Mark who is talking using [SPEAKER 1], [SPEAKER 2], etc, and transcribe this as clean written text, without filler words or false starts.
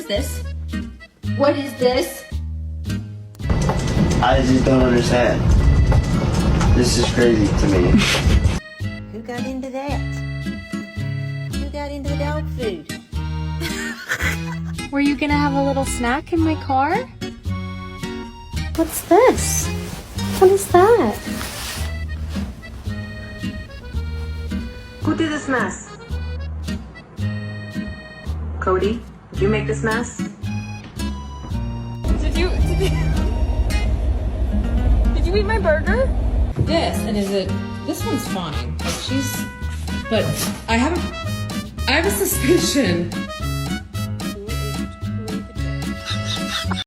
[SPEAKER 1] is this? What is this?
[SPEAKER 2] I just don't understand. This is crazy to me.
[SPEAKER 3] Who got into that? Who got into the dog food?
[SPEAKER 4] Were you gonna have a little snack in my car?
[SPEAKER 5] What's this? What is that?
[SPEAKER 6] Who did this mess? Cody, did you make this mess?
[SPEAKER 4] Did you eat my burger?
[SPEAKER 1] This, and is it, this one's fine. Like but I have a suspicion